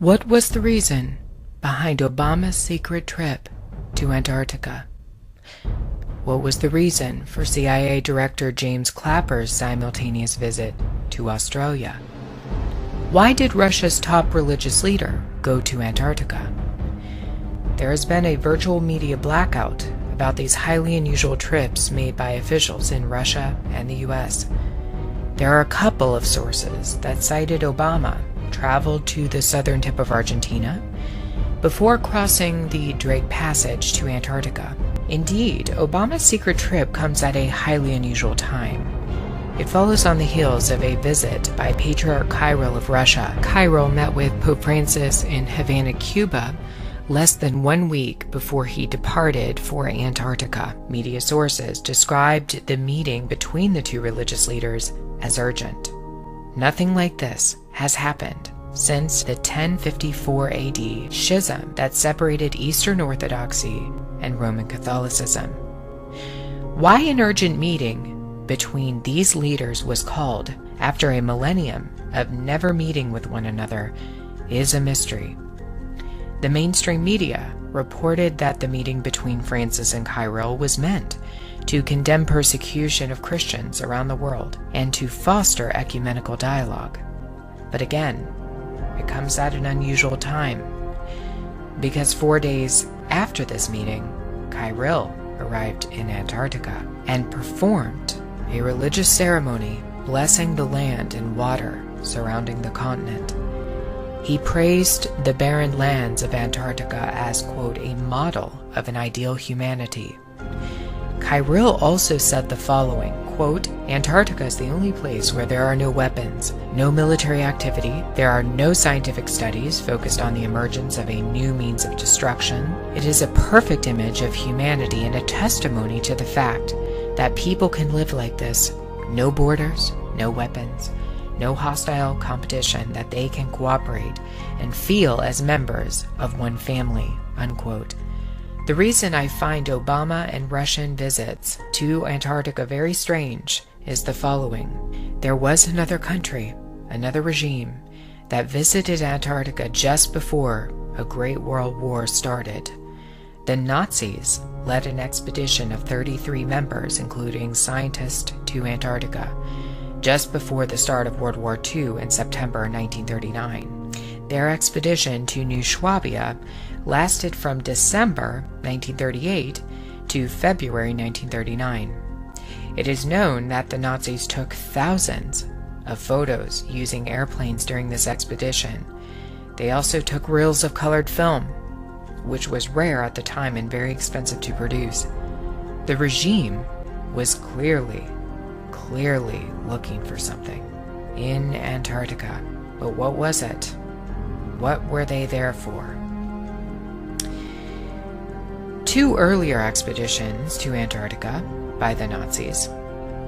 What was the reason behind Obama's secret trip to Antarctica? What was the reason for CIA Director James Clapper's simultaneous visit to Australia? Why did Russia's top religious leader go to Antarctica? There has been a virtual media blackout about these highly unusual trips made by officials in Russia and the US. There are a couple of sources that cited Obama traveled to the southern tip of Argentina before crossing the Drake Passage to Antarctica. Indeed, Obama's secret trip comes at a highly unusual time. It follows on the heels of a visit by Patriarch Kirill of Russia. Kirill met with Pope Francis in Havana, Cuba, less than 1 week before he departed for Antarctica. Media sources described the meeting between the two religious leaders as urgent. Nothing like this has happened since the 1054 AD schism that separated Eastern Orthodoxy and Roman Catholicism. Why an urgent meeting between these leaders was called after a millennium of never meeting with one another is a mystery. The mainstream media reported that the meeting between Francis and Kirill was meant to condemn persecution of Christians around the world and to foster ecumenical dialogue. But again, it comes at an unusual time, because 4 days after this meeting, Kirill arrived in Antarctica and performed a religious ceremony blessing the land and water surrounding the continent. He praised the barren lands of Antarctica as, quote, a model of an ideal humanity. Kirill also said the following, quote, Antarctica is the only place where there are no weapons, no military activity, there are no scientific studies focused on the emergence of a new means of destruction. It is a perfect image of humanity and a testimony to the fact that people can live like this. No borders, no weapons, no hostile competition, that they can cooperate and feel as members of one family, unquote. The reason I find Obama and Russian visits to Antarctica very strange is the following. There was another country, another regime, that visited Antarctica just before a Great World War started. The Nazis led an expedition of 33 members, including scientists, to Antarctica, just before the start of World War II in September 1939. Their expedition to New Swabia lasted from December 1938 to February 1939. It is known that the Nazis took thousands of photos using airplanes during this expedition. They also took reels of colored film, which was rare at the time and very expensive to produce. The regime was clearly looking for something in Antarctica. But what was it? What were they there for? Two earlier expeditions to Antarctica by the Nazis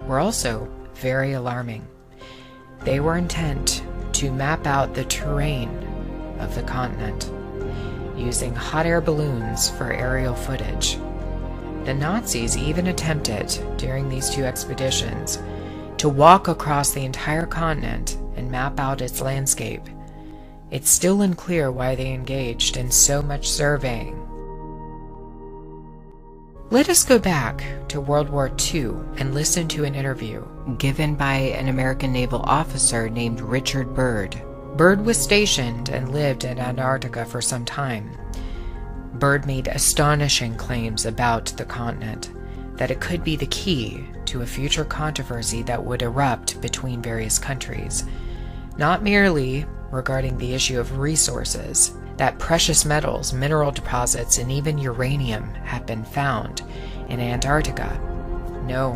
were also very alarming. They were intent to map out the terrain of the continent using hot air balloons for aerial footage. The Nazis even attempted, during these two expeditions, to walk across the entire continent and map out its landscape. It's still unclear why they engaged in so much surveying. Let us go back to World War II and listen to an interview given by an American naval officer named Richard Byrd. Byrd was stationed and lived in Antarctica for some time. Byrd made astonishing claims about the continent, that it could be the key to a future controversy that would erupt between various countries, not merely regarding the issue of resources, that precious metals, mineral deposits, and even uranium have been found in Antarctica. No,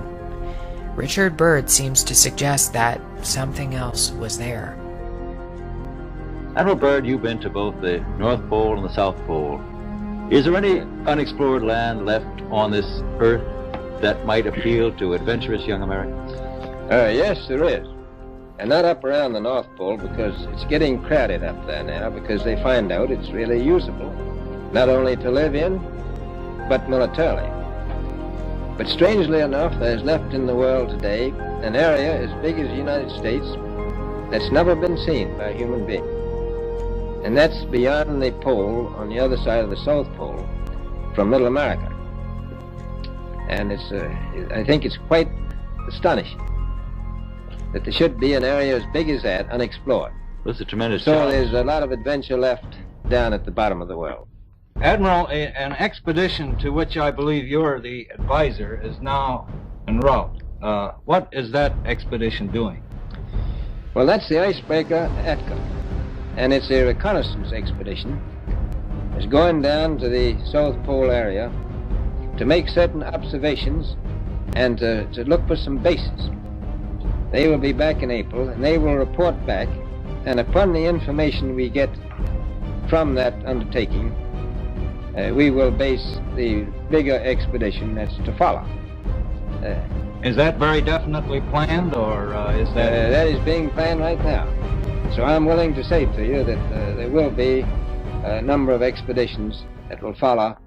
Richard Byrd seems to suggest that something else was there. Admiral Byrd, you've been to both the North Pole and the South Pole. Is there any unexplored land left on this Earth that might appeal to adventurous young Americans? Yes, there is. And not up around the North Pole, because it's getting crowded up there now, because they find out it's really usable, not only to live in, but militarily. But strangely enough, there's left in the world today an area as big as the United States that's never been seen by a human being. And that's beyond the pole on the other side of the South Pole from Middle America. And I think it's quite astonishing that there should be an area as big as that unexplored. That's a tremendous So challenge. there's a lot of adventure left down at the bottom of the world. Admiral, an expedition to which I believe you're the advisor is now en route. What is that expedition doing? Well, that's the icebreaker Atka, and it's a reconnaissance expedition. It's going down to the South Pole area to make certain observations and to look for some bases. They will be back in April, and they will report back, and upon the information we get from that undertaking, we will base the bigger expedition that's to follow. Is that very definitely planned, or is that... That is being planned right now. So I'm willing to say to you that there will be a number of expeditions that will follow,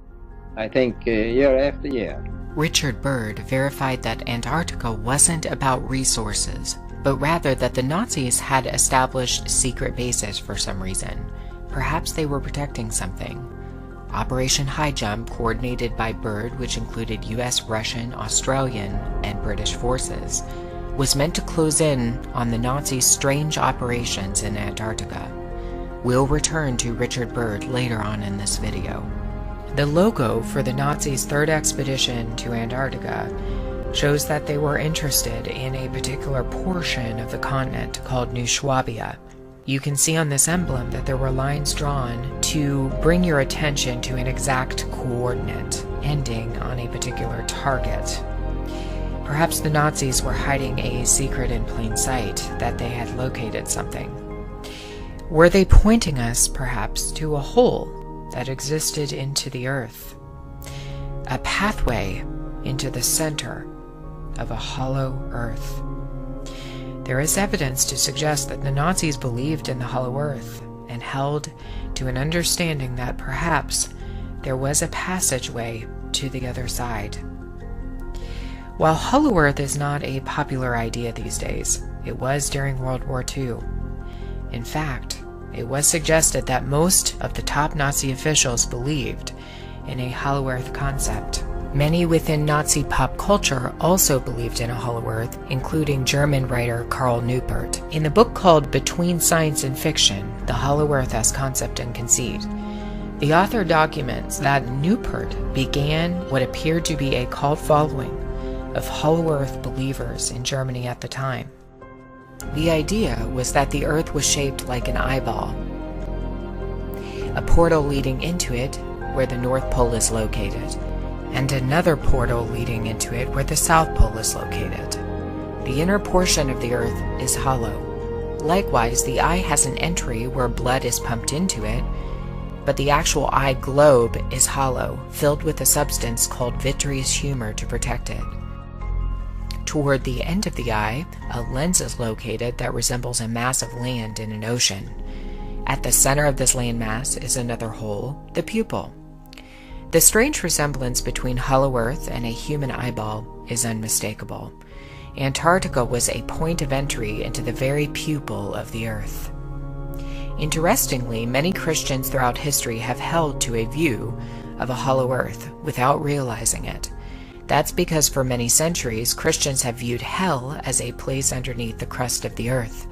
I think, year after year. Richard Byrd verified that Antarctica wasn't about resources, but rather that the Nazis had established secret bases for some reason. Perhaps they were protecting something. Operation High Jump, coordinated by Byrd, which included US, Russian, Australian, and British forces, was meant to close in on the Nazis' strange operations in Antarctica. We'll return to Richard Byrd later on in this video. The logo for the Nazis' third expedition to Antarctica shows that they were interested in a particular portion of the continent called New Swabia. You can see on this emblem that there were lines drawn to bring your attention to an exact coordinate, ending on a particular target. Perhaps the Nazis were hiding a secret in plain sight, that they had located something. Were they pointing us, perhaps, to a hole that existed into the earth? A pathway into the center of a hollow earth. There is evidence to suggest that the Nazis believed in the hollow earth and held to an understanding that perhaps there was a passageway to the other side. While hollow earth is not a popular idea these days, it was during World War II. In fact, it was suggested that most of the top Nazi officials believed in a hollow earth concept. Many within Nazi pop culture also believed in a hollow earth, including German writer Karl Neupert. In the book called Between Science and Fiction, The Hollow Earth as Concept and Conceit, the author documents that Neupert began what appeared to be a cult following of hollow earth believers in Germany at the time. The idea was that the earth was shaped like an eyeball, a portal leading into it where the North Pole is located, and another portal leading into it where the South Pole is located. The inner portion of the earth is hollow. Likewise, the eye has an entry where blood is pumped into it, but the actual eye globe is hollow, filled with a substance called vitreous humor to protect it. Toward the end of the eye, a lens is located that resembles a mass of land in an ocean. At the center of this landmass is another hole, the pupil. The strange resemblance between hollow earth and a human eyeball is unmistakable. Antarctica was a point of entry into the very pupil of the earth. Interestingly, many Christians throughout history have held to a view of a hollow earth without realizing it. That's because for many centuries, Christians have viewed hell as a place underneath the crust of the earth,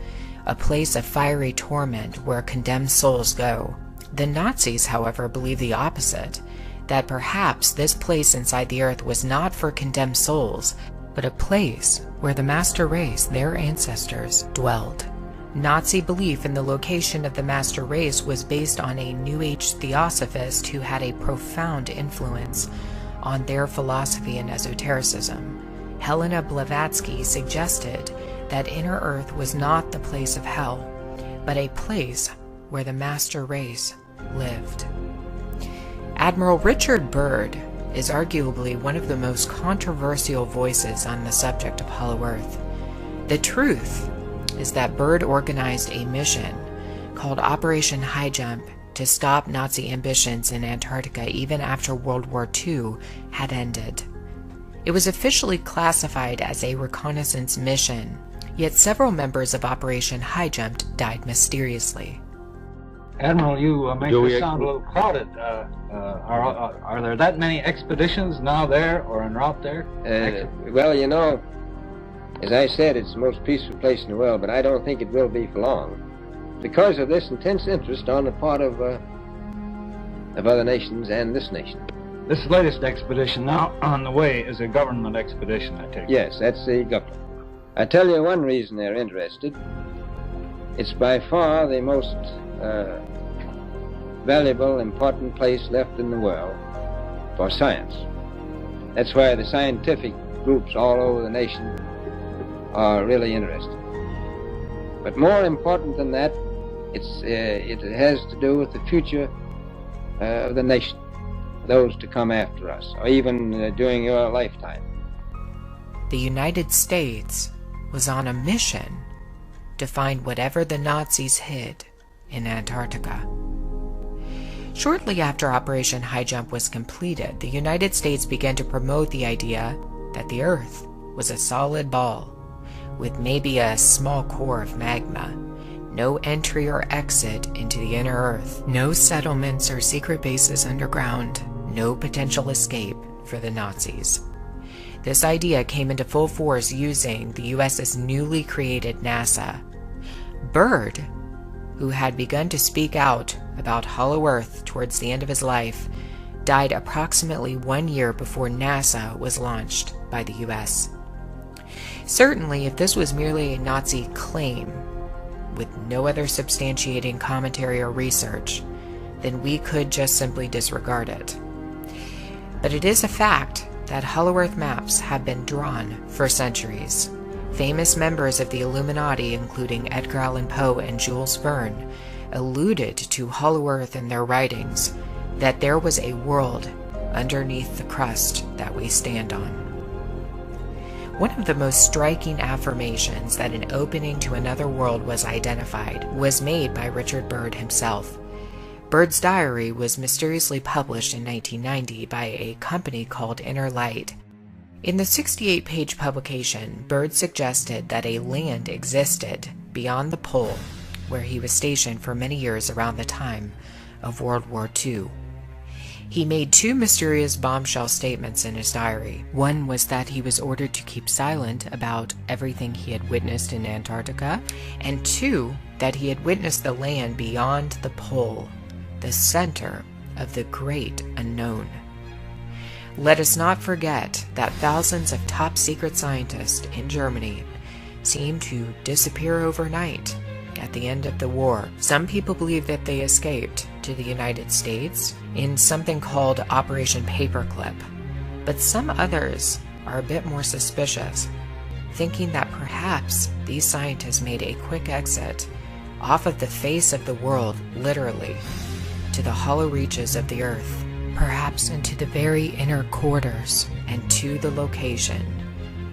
a place of fiery torment where condemned souls go. The Nazis, however, believe the opposite, that perhaps this place inside the earth was not for condemned souls, but a place where the master race, their ancestors, dwelled. Nazi belief in the location of the master race was based on a New Age theosophist who had a profound influence on their philosophy and esotericism. Helena Blavatsky suggested that inner earth was not the place of hell, but a place where the master race lived. Admiral Richard Byrd is arguably one of the most controversial voices on the subject of hollow earth. The truth is that Byrd organized a mission called Operation High Jump to stop Nazi ambitions in Antarctica even after World War II had ended. It was officially classified as a reconnaissance mission, yet several members of Operation High Jump died mysteriously. Admiral, you make Do we this sound a little crowded. Are there that many expeditions now there or en route there? Well, you know, as I said, it's the most peaceful place in the world, but I don't think it will be for long because of this intense interest on the part of other nations and this nation. This latest expedition now on the way is a government expedition, I take it. Yes, that's the government. I tell you one reason they're interested. It's by far the most valuable, important place left in the world for science. That's why the scientific groups all over the nation are really interested. But more important than that, it has to do with the future of the nation, those to come after us, or even during your lifetime. The United States was on a mission to find whatever the Nazis hid in Antarctica. Shortly after Operation High Jump was completed, the United States began to promote the idea that the Earth was a solid ball with maybe a small core of magma, no entry or exit into the inner Earth, no settlements or secret bases underground, no potential escape for the Nazis. This idea came into full force using the US's newly created NASA. Byrd, who had begun to speak out about Hollow Earth towards the end of his life, died approximately 1 year before NASA was launched by the US. Certainly, if this was merely a Nazi claim, with no other substantiating commentary or research, then we could just simply disregard it. But it is a fact that Hollow Earth maps have been drawn for centuries. Famous members of the Illuminati, including Edgar Allan Poe and Jules Verne, alluded to Hollow Earth in their writings, that there was a world underneath the crust that we stand on. One of the most striking affirmations that an opening to another world was identified was made by Richard Byrd himself. Byrd's diary was mysteriously published in 1990 by a company called Inner Light. In the 68-page publication, Byrd suggested that a land existed beyond the pole where he was stationed for many years around the time of World War II. He made two mysterious bombshell statements in his diary. One was that he was ordered to keep silent about everything he had witnessed in Antarctica, and two, that he had witnessed the land beyond the pole, the center of the great unknown. Let us not forget that thousands of top-secret scientists in Germany seemed to disappear overnight at the end of the war. Some people believe that they escaped to the United States in something called Operation Paperclip, but some others are a bit more suspicious, thinking that perhaps these scientists made a quick exit off of the face of the world, literally, to the hollow reaches of the Earth, perhaps into the very inner quarters and to the location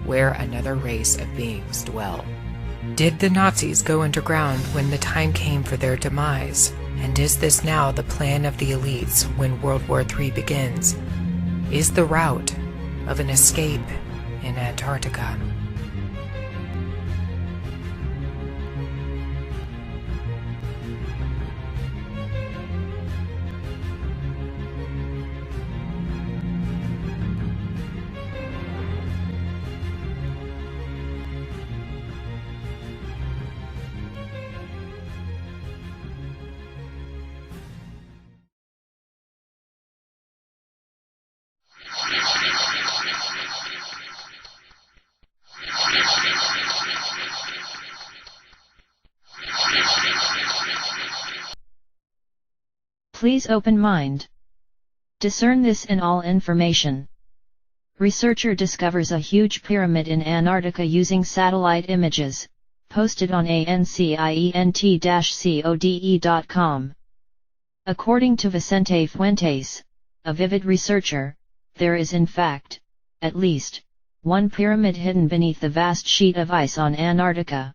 where another race of beings dwell. Did the Nazis go underground when the time came for their demise? And is this now the plan of the elites when World War III begins? Is the route of an escape in Antarctica? Please open mind. Discern this in all information. Researcher discovers a huge pyramid in Antarctica using satellite images, posted on ancient-code.com. According to Vicente Fuentes, a vivid researcher, there is in fact, at least, one pyramid hidden beneath the vast sheet of ice on Antarctica.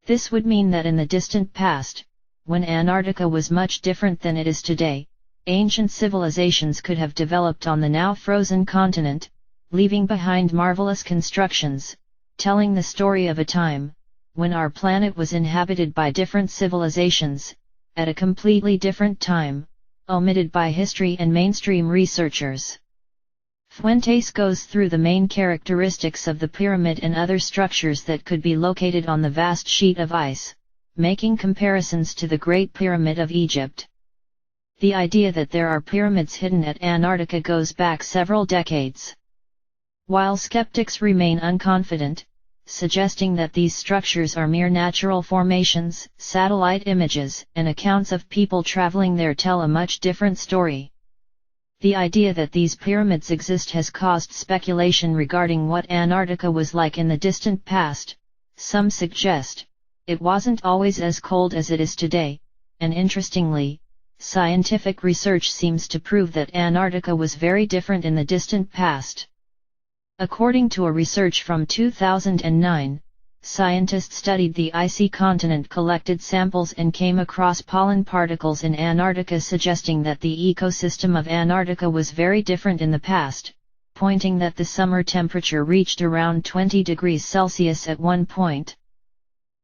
This would mean that in the distant past, when Antarctica was much different than it is today, ancient civilizations could have developed on the now frozen continent, leaving behind marvelous constructions, telling the story of a time when our planet was inhabited by different civilizations, at a completely different time, omitted by history and mainstream researchers. Fuentes goes through the main characteristics of the pyramid and other structures that could be located on the vast sheet of ice, making comparisons to the Great Pyramid of Egypt. The idea that there are pyramids hidden at Antarctica goes back several decades. While skeptics remain unconfident, suggesting that these structures are mere natural formations, satellite images and accounts of people traveling there tell a much different story. The idea that these pyramids exist has caused speculation regarding what Antarctica was like in the distant past. Some suggest it wasn't always as cold as it is today, and interestingly, scientific research seems to prove that Antarctica was very different in the distant past. According to a research from 2009, scientists studied the icy continent, collected samples and came across pollen particles in Antarctica suggesting that the ecosystem of Antarctica was very different in the past, pointing that the summer temperature reached around 20 degrees Celsius at one point.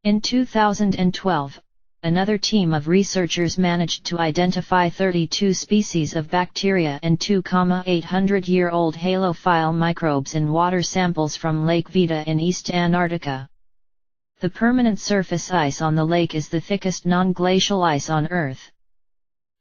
In 2012, another team of researchers managed to identify 32 species of bacteria and 2,800-year-old halophile microbes in water samples from Lake Vita in East Antarctica. The permanent surface ice on the lake is the thickest non-glacial ice on Earth.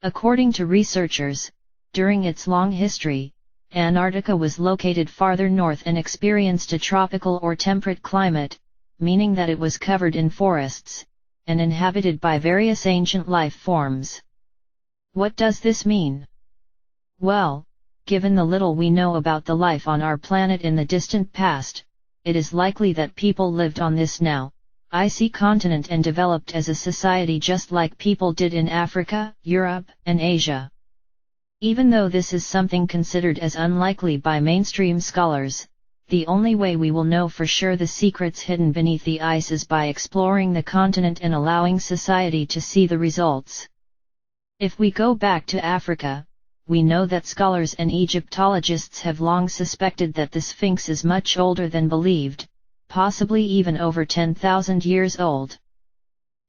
According to researchers, during its long history, Antarctica was located farther north and experienced a tropical or temperate climate, meaning that it was covered in forests, and inhabited by various ancient life forms. What does this mean? Well, given the little we know about the life on our planet in the distant past, it is likely that people lived on this now icy continent and developed as a society just like people did in Africa, Europe, and Asia. Even though this is something considered as unlikely by mainstream scholars, the only way we will know for sure the secrets hidden beneath the ice is by exploring the continent and allowing society to see the results. If we go back to Africa, we know that scholars and Egyptologists have long suspected that the Sphinx is much older than believed, possibly even over 10,000 years old.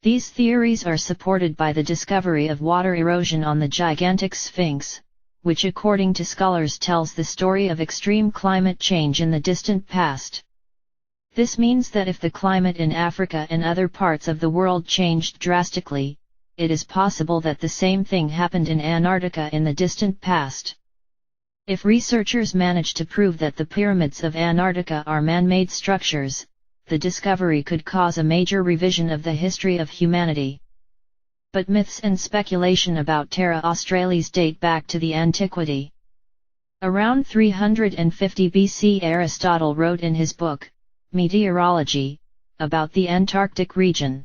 These theories are supported by the discovery of water erosion on the gigantic Sphinx, which according to scholars tells the story of extreme climate change in the distant past. This means that if the climate in Africa and other parts of the world changed drastically, it is possible that the same thing happened in Antarctica in the distant past. If researchers manage to prove that the pyramids of Antarctica are man-made structures, the discovery could cause a major revision of the history of humanity. But myths and speculation about Terra Australis date back to the antiquity. Around 350 BC, Aristotle wrote in his book, Meteorology, about the Antarctic region.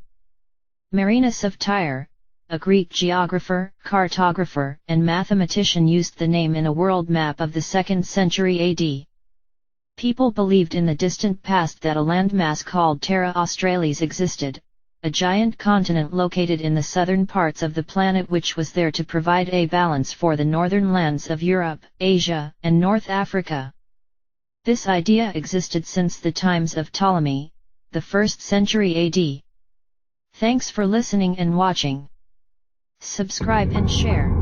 Marinus of Tyre, a Greek geographer, cartographer, and mathematician, used the name in a world map of the 2nd century AD. People believed in the distant past that a landmass called Terra Australis existed, a giant continent located in the southern parts of the planet which was there to provide a balance for the northern lands of Europe, Asia, and North Africa. This idea existed since the times of Ptolemy, the 1st century AD. Thanks for listening and watching. Subscribe and share.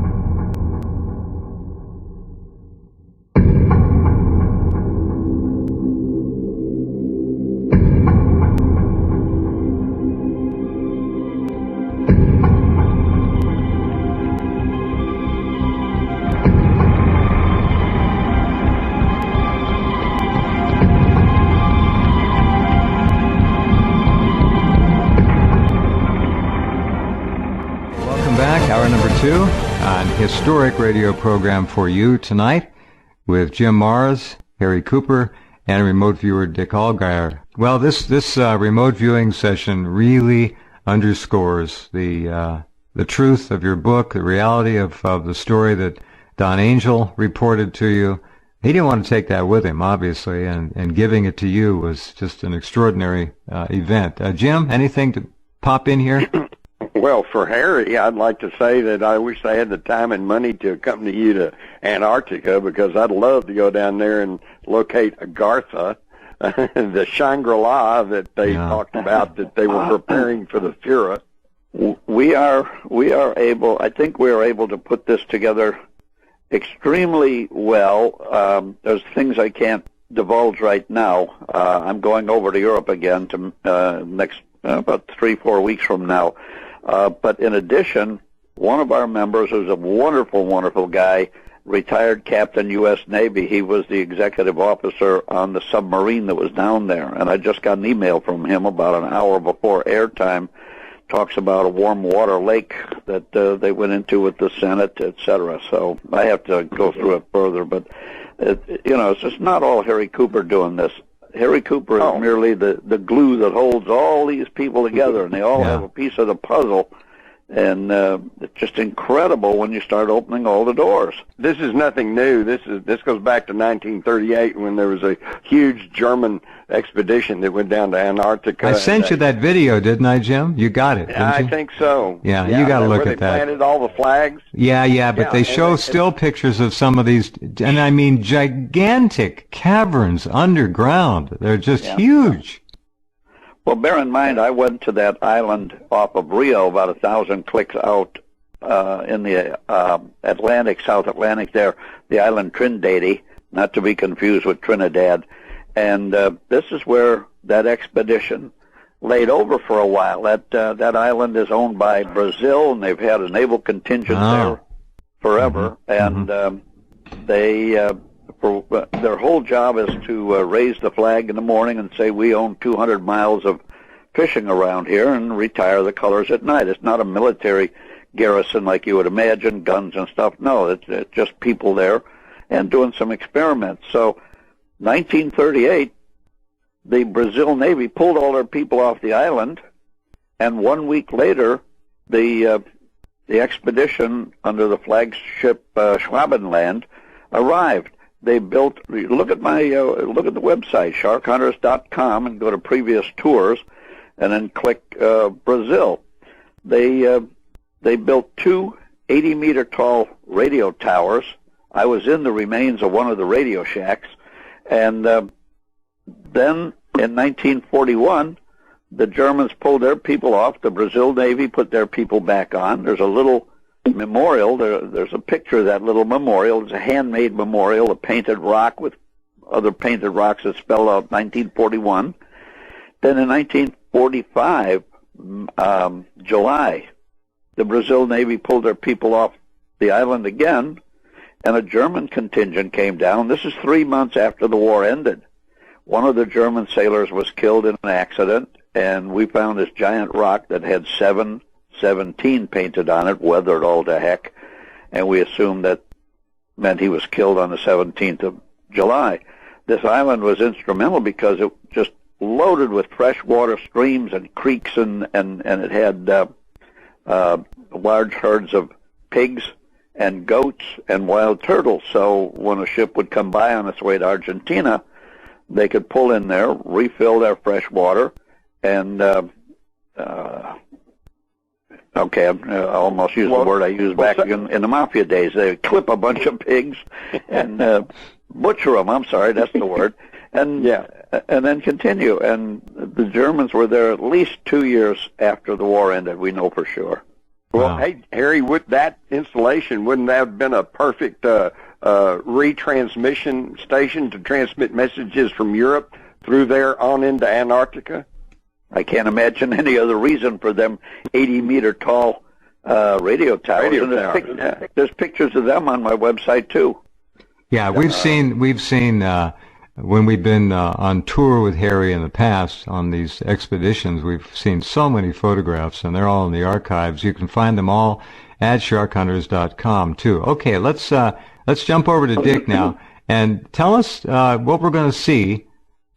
Hour number 2, an historic radio program for you tonight with Jim Mars, Harry Cooper, and remote viewer Dick Allgaier. Well, this remote viewing session really underscores the truth of your book, the reality of the story that Don Angel reported to you. He didn't want to take that with him, obviously, and giving it to you was just an extraordinary event. Jim, anything to pop in here? Well, for Harry, I'd like to say that I wish I had the time and money to accompany you to Antarctica, because I'd love to go down there and locate Agartha, the Shangri-La that they talked about, that they were preparing for the Führer. We are able. I think we are able to put this together extremely well. There's things I can't divulge right now. I'm going over to Europe again to next about 3-4 weeks from now. But in addition, one of our members, who's a wonderful, wonderful guy, retired Captain U.S. Navy. He was the executive officer on the submarine that was down there, and I just got an email from him about an hour before airtime. Talks about a warm water lake that they went into with the Senate, etc. So I have to go through it further, but it's just not all Harry Cooper doing this. Harry Cooper is merely the glue that holds all these people together, and they all have a piece of the puzzle. And it's just incredible when you start opening all the doors. This is nothing new. This goes back to 1938 when there was a huge German expedition that went down to Antarctica. I sent you that video, didn't I, Jim? You got it, didn't you? I think so. Yeah, you got to look at that. They planted all the flags. Yeah, but they show still pictures of some of these, and I mean gigantic caverns underground. They're just huge. Well, bear in mind, I went to that island off of Rio, about 1,000 clicks out in the Atlantic, South Atlantic there, the island Trinidad, not to be confused with Trinidad. And this is where that expedition laid over for a while. That island is owned by Brazil, and they've had a naval contingent there forever. And their whole job is to raise the flag in the morning and say we own 200 miles of fishing around here and retire the colors at night. It's not a military garrison like you would imagine, guns and stuff. No, it's just people there and doing some experiments. So 1938, the Brazil Navy pulled all their people off the island, and 1 week later, the expedition under the flagship Schwabenland arrived. They built. Look at the website sharkhunters.com and go to previous tours, and then click Brazil. They built 2 80-meter tall radio towers. I was in the remains of one of the radio shacks, and then in 1941, the Germans pulled their people off. The Brazil Navy put their people back on. There's a little memorial. There's a picture of that little memorial. It's a handmade memorial, a painted rock with other painted rocks that spell out 1941. Then in 1945, July, the Brazil Navy pulled their people off the island again, and a German contingent came down. This is 3 months after the war ended. One of the German sailors was killed in an accident, and we found this giant rock that had 717 painted on it, weathered all to heck, and we assumed that meant he was killed on the 17th of July. This island was instrumental because it just loaded with freshwater streams and creeks, and it had large herds of pigs and goats and wild turtles. So when a ship would come by on its way to Argentina, they could pull in there, refill their fresh water, and I almost used the word I used back in the Mafia days. They clip a bunch of pigs and butcher them. I'm sorry, that's the word. And and then continue. And the Germans were there at least 2 years after the war ended. We know for sure. Well, hey, Harry, with that installation, wouldn't that have been a perfect retransmission station to transmit messages from Europe through there on into Antarctica? I can't imagine any other reason for them 80-meter tall radio towers. There's pictures of them on my website too. Yeah, we've seen when we've been on tour with Harry in the past on these expeditions, we've seen so many photographs, and they're all in the archives. You can find them all at sharkhunters.com too. Okay, let's jump over to Dick now and tell us what we're going to see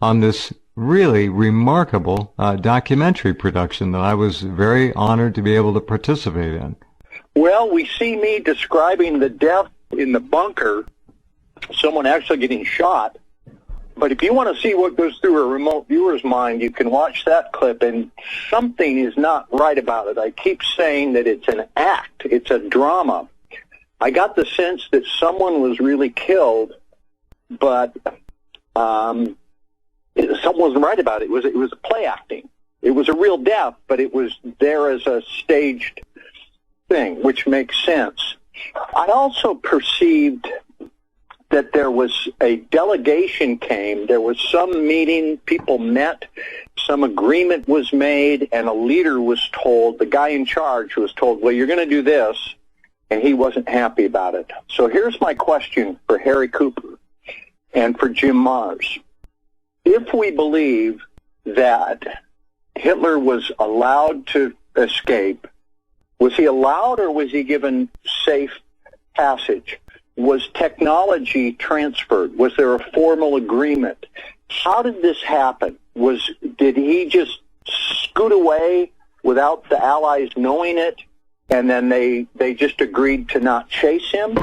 on this really remarkable documentary production that I was very honored to be able to participate in. Well, we see me describing the death in the bunker, someone actually getting shot. But if you want to see what goes through a remote viewer's mind, you can watch that clip, and something is not right about it. I keep saying that it's an act. It's a drama. I got the sense that someone was really killed, but someone wasn't right about it. It was play acting. It was a real death, but it was there as a staged thing, which makes sense. I also perceived that there was a delegation came, there was some meeting, people met, some agreement was made, and a leader was told, the guy in charge was told, well, you're going to do this, and he wasn't happy about it. So here's my question for Harry Cooper and for Jim Mars. If we believe that Hitler was allowed to escape, was he allowed or was he given safe passage? Was technology transferred? Was there a formal agreement? How did this happen? Did he just scoot away without the Allies knowing it, and then they just agreed to not chase him?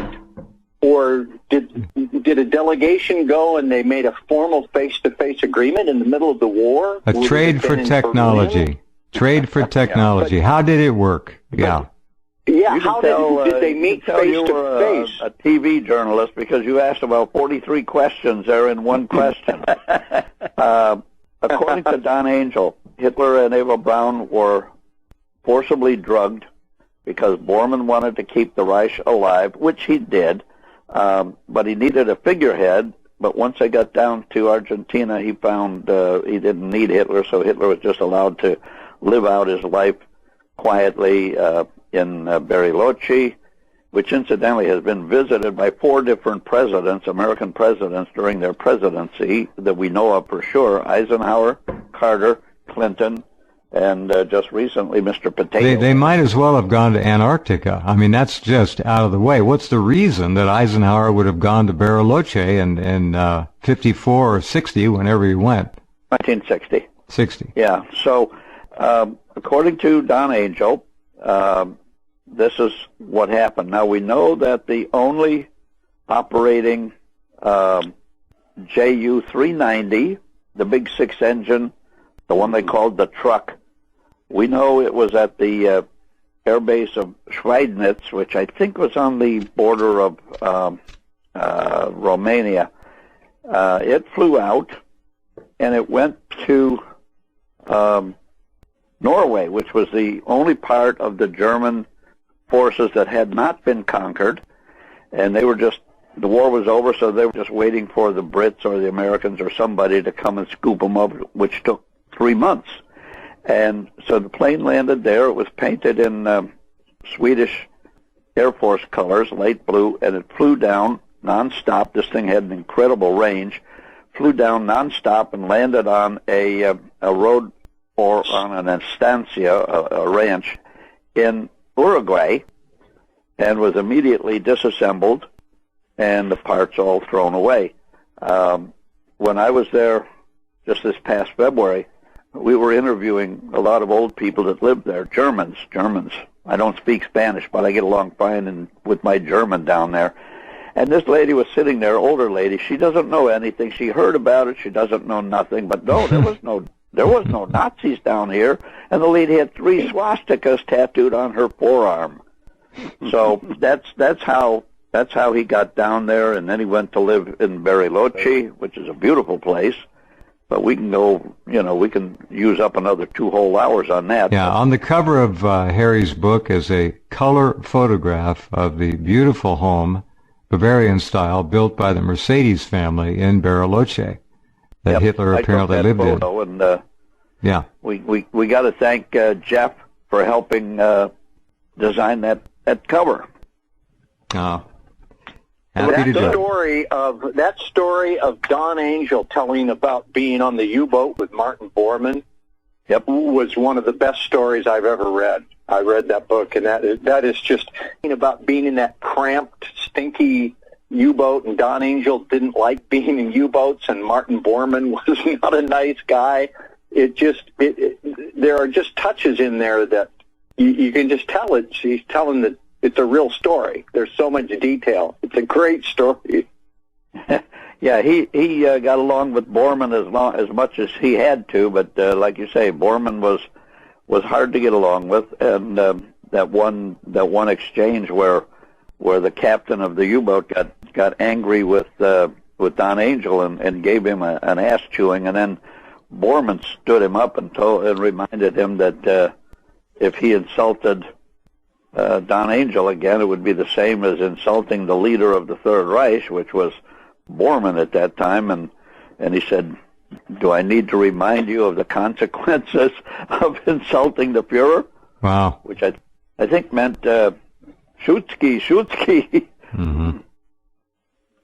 Or did a delegation go and they made a formal face-to-face agreement in the middle of the war? A trade for technology. Trade for technology. How did it work? Yeah. Yeah, how did they meet face to face? A TV journalist because you asked about 43 questions there in one question. According to Don Angel, Hitler and Eva Braun were forcibly drugged because Bormann wanted to keep the Reich alive, which he did, but he needed a figurehead. But once they got down to Argentina, he found he didn't need Hitler, so Hitler was just allowed to live out his life quietly in Bariloche, which incidentally has been visited by 4 different presidents, American presidents, during their presidency that we know of for sure: Eisenhower, Carter, Clinton, and just recently Mr. Potato. They might as well have gone to Antarctica. I mean, that's just out of the way. What's the reason that Eisenhower would have gone to Bariloche in 54 or 60, whenever he went? 1960. 60. Yeah. So, according to Don Angel, this is what happened. Now, we know that the only operating Ju-390, the big 6-engine, the one they called the truck, we know it was at the air base of Schweidnitz, which I think was on the border of Romania. It flew out, and it went to Norway, which was the only part of the German forces that had not been conquered, and they were just, the war was over, so they were just waiting for the Brits or the Americans or somebody to come and scoop them up, which took 3 months. And so the plane landed there. It was painted in Swedish Air Force colors, light blue, and it flew down nonstop. This thing had an incredible range. Flew down nonstop and landed on a road or on an estancia, a ranch in Uruguay, and was immediately disassembled and the parts all thrown away. When I was there just this past February, we were interviewing a lot of old people that lived there, Germans. I don't speak Spanish, but I get along fine with my German down there. And this lady was sitting there, older lady. She doesn't know anything. She heard about it. She doesn't know nothing. But no, there was no Nazis down here. And the lady had 3 swastikas tattooed on her forearm. So that's how he got down there. And then he went to live in Bariloche, which is a beautiful place. But we can go, we can use up another 2 whole hours on that. Yeah, on the cover of Harry's book is a color photograph of the beautiful home, Bavarian style, built by the Mercedes family in Bariloche that Hitler apparently lived in. And, yeah, we got to thank Jeff for helping design that cover. That story of Don Angel telling about being on the U-boat with Martin Bormann was one of the best stories I've ever read. I read that book, and that is just about being in that cramped, stinky U-boat, and Don Angel didn't like being in U-boats, and Martin Bormann was not a nice guy. There are just touches in there that you can just tell he's telling that it's a real story. There's so much detail. It's a great story. Yeah, he got along with Bormann as much as he had to, but like you say, Bormann was hard to get along with, and that one exchange where the captain of the U-boat got angry with Don Angel and gave him an ass chewing, and then Bormann stood him up and reminded him that if he insulted Don Angel again, it would be the same as insulting the leader of the Third Reich, which was Bormann at that time. And he said, do I need to remind you of the consequences of insulting the Fuhrer? Wow. Which I think meant Schutzki. Mm-hmm.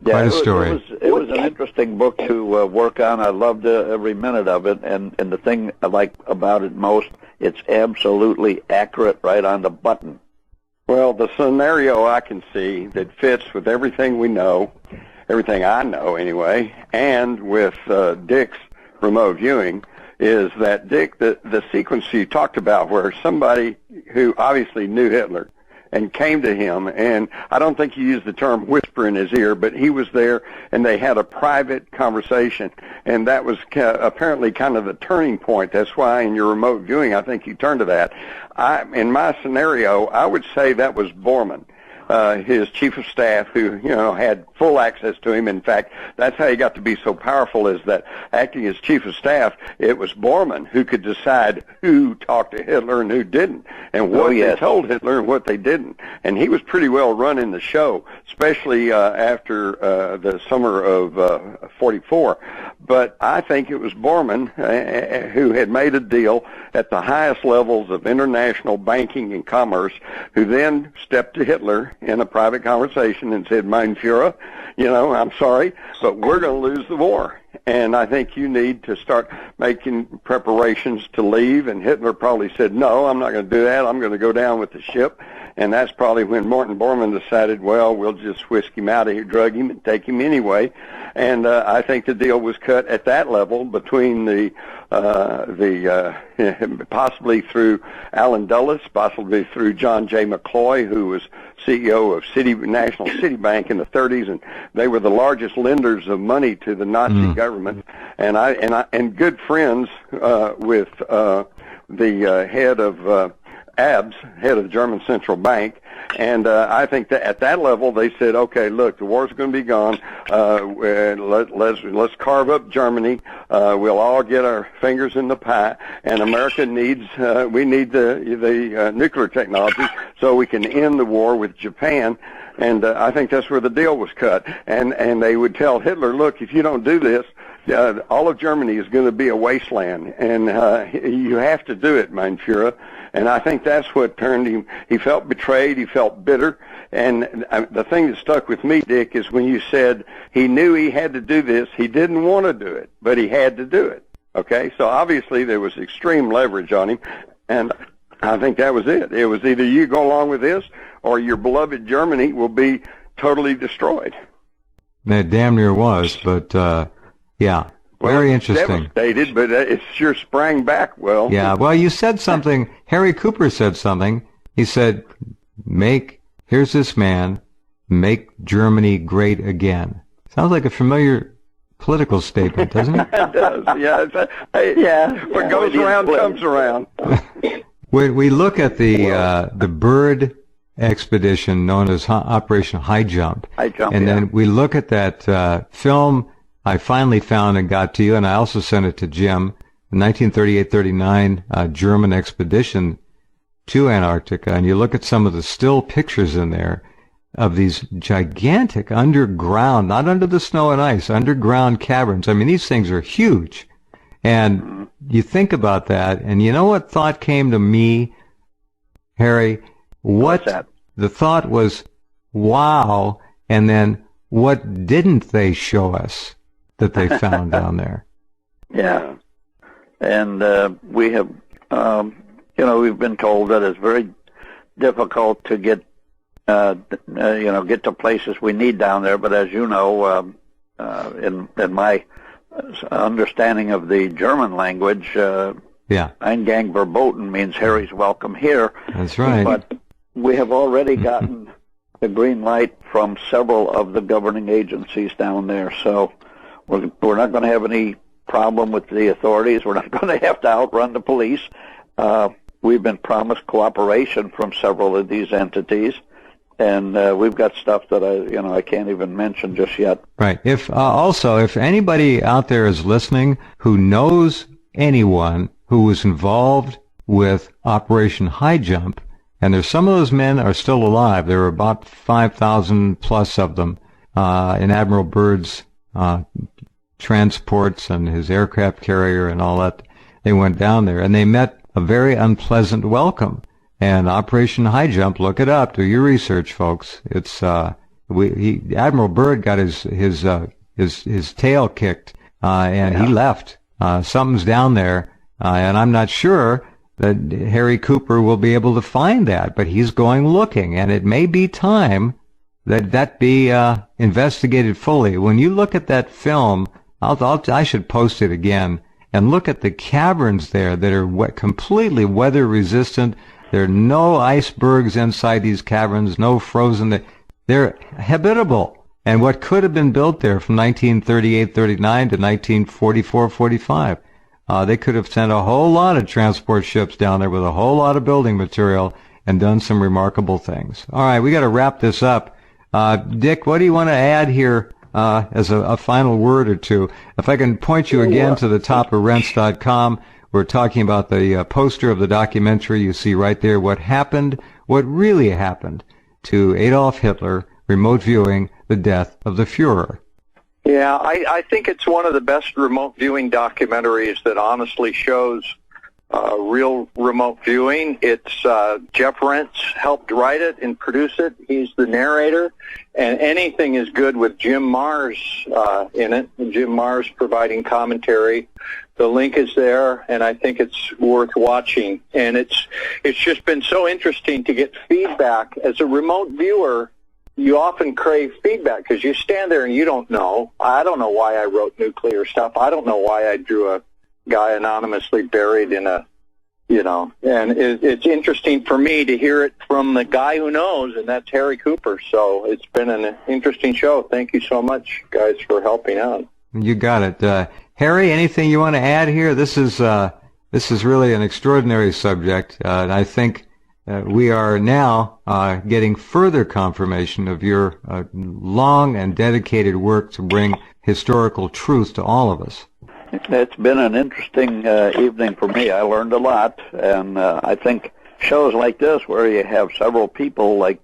Yeah, Quite a story. It was an interesting book to work on. I loved every minute of it, and the thing I like about it most, it's absolutely accurate, right on the button. Well, the scenario I can see that fits with everything we know, everything I know anyway, and with Dick's remote viewing, is that Dick, the sequence you talked about where somebody who obviously knew Hitler and came to him, and I don't think he used the term whisper in his ear, but he was there and they had a private conversation, and that was apparently kind of the turning point. That's why in your remote viewing, I think you turned to that. In my scenario, I would say that was Bormann, his chief of staff, who, had full access to him. In fact, that's how he got to be so powerful, is that acting as chief of staff, it was Bormann who could decide who talked to Hitler and who didn't, and what they told Hitler and what they didn't. And he was pretty well running the show, especially after the summer of 44. But I think it was Bormann who had made a deal at the highest levels of international banking and commerce, who then stepped to Hitler in a private conversation and said, Mein Führer, I'm sorry, but we're going to lose the war. And I think you need to start making preparations to leave. And Hitler probably said, no, I'm not going to do that. I'm going to go down with the ship. And that's probably when Morton Bormann decided, well, we'll just whisk him out of here, drug him, and take him anyway. And I think the deal was cut at that level between possibly through Allen Dulles, possibly through John J. McCloy, who was CEO of National City Bank in the 30s, and they were the largest lenders of money to the Nazi government. And good friends with the head of ABS, head of the German Central Bank, and I think that at that level they said, okay, look, the war's going to be gone. Let's carve up Germany. We'll all get our fingers in the pie, and America needs we need the nuclear technology so we can end the war with Japan. And I think that's where the deal was cut. And they would tell Hitler, look, if you don't do this, all of Germany is going to be a wasteland, and you have to do it, mein Führer. And I think that's what turned him. He felt betrayed. He felt bitter. And the thing that stuck with me, Dick, is when you said he knew he had to do this. He didn't want to do it, but he had to do it. Okay? So obviously there was extreme leverage on him, and I think that was it. It was either you go along with this or your beloved Germany will be totally destroyed. It damn near was, but yeah. Very interesting. Devastated, but it sure sprang back well. Yeah, well, you said something. Harry Cooper said something. He said, here's this man, make Germany great again. Sounds like a familiar political statement, doesn't it? It does, yeah. What goes around comes around. When we look at the bird expedition known as Operation High Jump, and then we look at that film I finally found and got to you, and I also sent it to Jim, the 1938-39 German expedition to Antarctica, and you look at some of the still pictures in there of these gigantic underground, not under the snow and ice, underground caverns. I mean, these things are huge. And you think about that, and you know what thought came to me, Harry? What's that? The thought was, wow, and then what didn't they show us that they found down there? Yeah. And we have, we've been told that it's very difficult to get, get to places we need down there. But as you know, in my understanding of the German language, Eingang verboten means Harry's welcome here. That's right. But we have already gotten the green light from several of the governing agencies down there, so we're not going to have any problem with the authorities. We're not going to have to outrun the police. We've been promised cooperation from several of these entities, and we've got stuff that I can't even mention just yet. Right. If anybody out there is listening who knows anyone who was involved with Operation High Jump, and there's some of those men are still alive. There were about 5,000 plus of them in Admiral Byrd's transports and his aircraft carrier and all that. They went down there, and they met a very unpleasant welcome. And Operation High Jump, look it up, do your research, folks. It's Admiral Byrd got his tail kicked, and he left. Something's down there, and I'm not sure that Harry Cooper will be able to find that, but he's going looking, and it may be time that be investigated fully. When you look at that film, I should post it again, and look at the caverns there that are completely weather resistant. There are no icebergs inside these caverns, no frozen. They're habitable. And what could have been built there from 1938-39 to 1944-45, they could have sent a whole lot of transport ships down there with a whole lot of building material and done some remarkable things. All right, we got to wrap this up. Dick, what do you want to add here as a final word or two? If I can point you again to the top of Rense.com, we're talking about the poster of the documentary. You see right there what really happened to Adolf Hitler, remote viewing the death of the Fuhrer. Yeah, I think it's one of the best remote viewing documentaries that honestly shows real remote viewing. It's Jeff Rentz helped write it and produce it. He's the narrator, and anything is good with Jim Mars in it. Jim Mars providing commentary. The link is there, and I think it's worth watching. And it's just been so interesting to get feedback. As a remote viewer, you often crave feedback because you stand there and you don't know. I don't know why I wrote nuclear stuff. I don't know why I drew a guy anonymously buried in a, and it's interesting for me to hear it from the guy who knows, and that's Harry Cooper. So it's been an interesting show. Thank you so much, guys, for helping out. You got it. Harry, anything you want to add here? This is really an extraordinary subject, and I think we are now getting further confirmation of your long and dedicated work to bring historical truth to all of us. It's been an interesting evening for me. I learned a lot, and I think shows like this, where you have several people like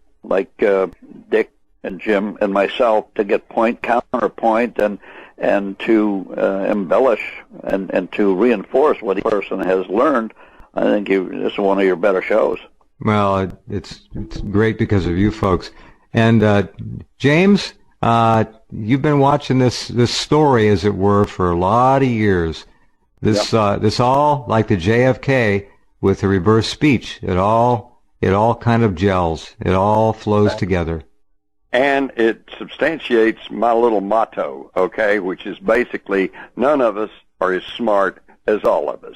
Dick and Jim and myself to get counterpoint, and to embellish and to reinforce what each person has learned, I think this is one of your better shows. Well, it's great because of you folks. And James, you've been watching this story, as it were, for a lot of years. This all, like the JFK with the reverse speech, it all kind of gels. It all flows together. And it substantiates my little motto, okay, which is basically none of us are as smart as all of us.